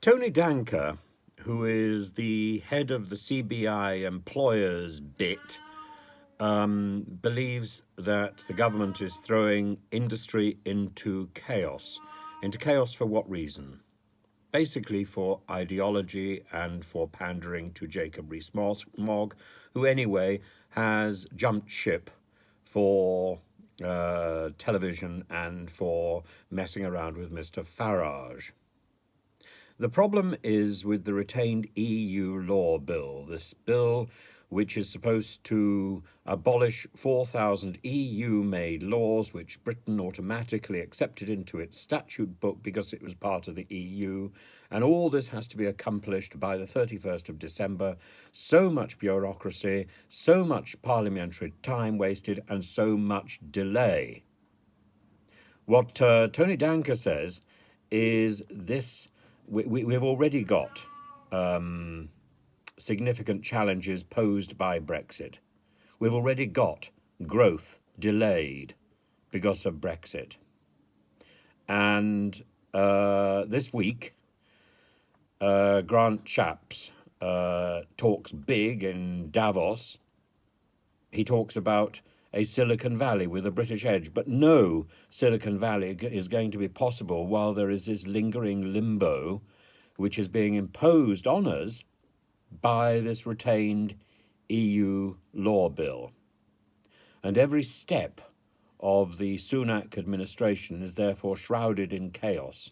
Tony Danker, who is the head of the CBI employers bit, believes that the government is throwing industry into chaos. Into chaos for what reason? Basically for ideology and for pandering to Jacob Rees-Mogg, who anyway has jumped ship for television and for messing around with Mr. Farage. The problem is with the retained EU law bill, this bill which is supposed to abolish 4,000 EU-made laws which Britain automatically accepted into its statute book because it was part of the EU, and all this has to be accomplished by the 31st of December. So much bureaucracy, so much parliamentary time wasted, and so much delay. What Tony Danker says is this: we've already got significant challenges posed by Brexit. We've already got growth delayed because of Brexit. And this week, Grant Shapps talks big in Davos. He talks about a Silicon Valley with a British edge, but no Silicon Valley is going to be possible while there is this lingering limbo which is being imposed on us by this retained EU law bill. And every step of the Sunak administration is therefore shrouded in chaos.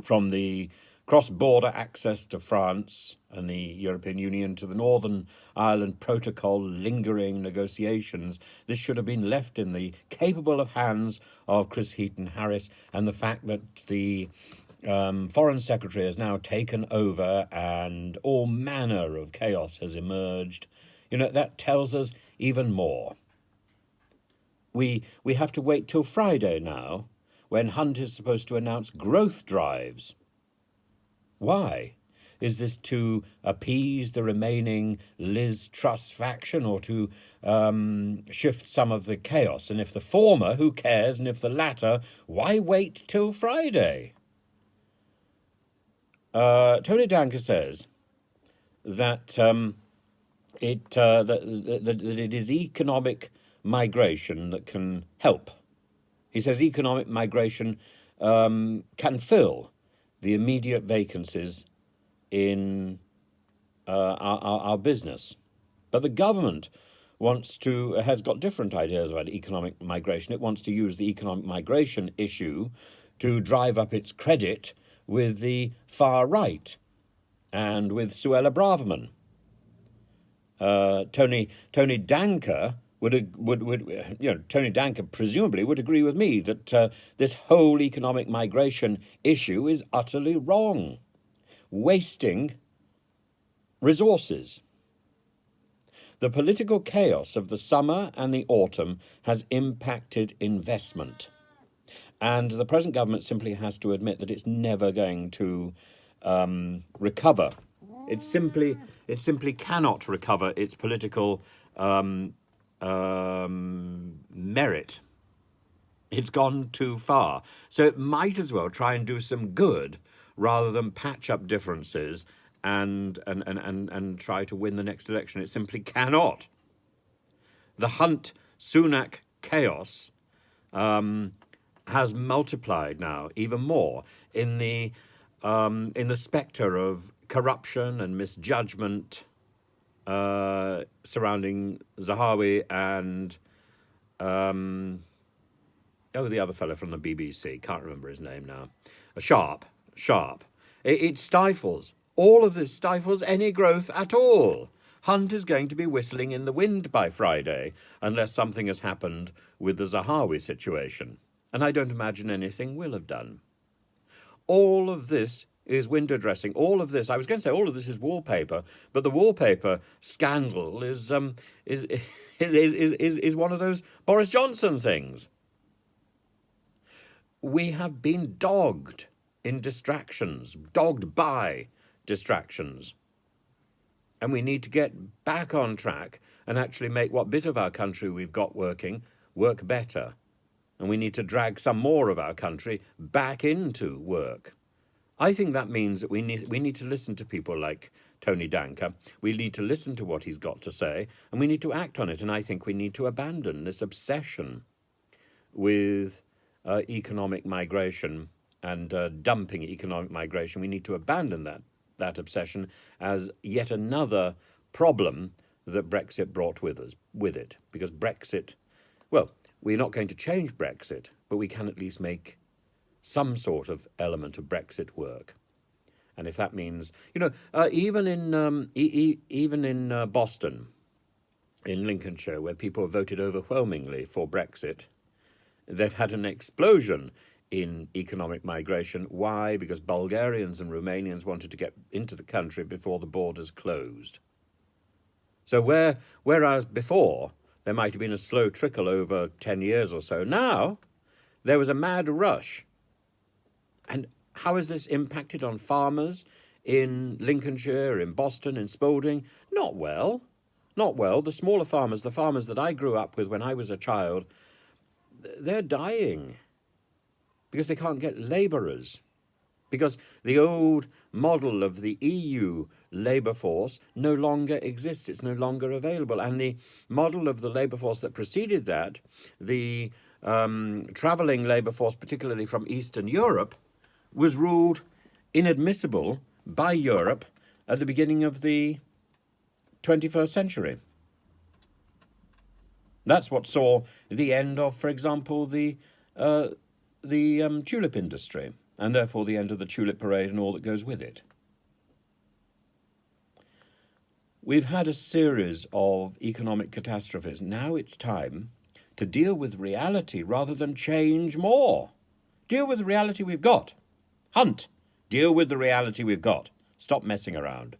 From the cross-border access to France and the European Union to the Northern Ireland Protocol lingering negotiations, this should have been left in the capable of hands of Chris Heaton-Harris, and the fact that the Foreign Secretary has now taken over and all manner of chaos has emerged, that tells us even more. We have to wait till Friday now, when Hunt is supposed to announce growth drives. Why? Is this to appease the remaining Liz Truss faction, or to shift some of the chaos? And if the former, who cares? And if the latter, why wait till Friday? Tony Danker says that it is economic migration that can help. He says economic migration can fill the immediate vacancies in our business. But the government has got different ideas about economic migration. It wants to use the economic migration issue to drive up its credit with the far right and with Suella Braverman. Tony Danker Tony Danker presumably would agree with me that this whole economic migration issue is utterly wrong, wasting resources. The political chaos of the summer and the autumn has impacted investment. And the present government simply has to admit that it's never going to recover. It simply cannot recover its political merit. It's gone too far. So it might as well try and do some good rather than patch up differences and try to win the next election. It simply cannot. The Hunt-Sunak chaos has multiplied now even more in the spectre of corruption and misjudgment surrounding Zahawi and the other fellow from the BBC, can't remember his name now, Sharp. It stifles. All of this stifles any growth at all. Hunt is going to be whistling in the wind by Friday unless something has happened with the Zahawi situation. And I don't imagine anything will have done. All of this is window dressing. All of this, I was going to say all of this is wallpaper, but the wallpaper scandal is one of those Boris Johnson things. We have been dogged in distractions, dogged by distractions. And we need to get back on track and actually make what bit of our country we've got working work better. And we need to drag some more of our country back into work. I think that means that we need to listen to people like Tony Danker. We need to listen to what he's got to say, and we need to act on it. And I think we need to abandon this obsession with economic migration and dumping economic migration. We need to abandon that obsession as yet another problem that Brexit brought with it. Because Brexit, well, we're not going to change Brexit, but we can at least make some sort of element of Brexit work. And if that means, even in Boston, in Lincolnshire, where people have voted overwhelmingly for Brexit, they've had an explosion in economic migration. Why? Because Bulgarians and Romanians wanted to get into the country before the borders closed. So whereas before there might have been a slow trickle over 10 years or so, now there was a mad rush. And how has this impacted on farmers in Lincolnshire, in Boston, in Spalding? Not well. Not well. The smaller farmers, the farmers that I grew up with when I was a child, they're dying because they can't get labourers. Because the old model of the EU labour force no longer exists. It's no longer available. And the model of the labour force that preceded that, the travelling labour force, particularly from Eastern Europe, was ruled inadmissible by Europe at the beginning of the 21st century. That's what saw the end of, for example, the tulip industry, and therefore the end of the tulip parade and all that goes with it. We've had a series of economic catastrophes. Now it's time to deal with reality rather than change more. Deal with the reality we've got. Hunt. Deal with the reality we've got. Stop messing around.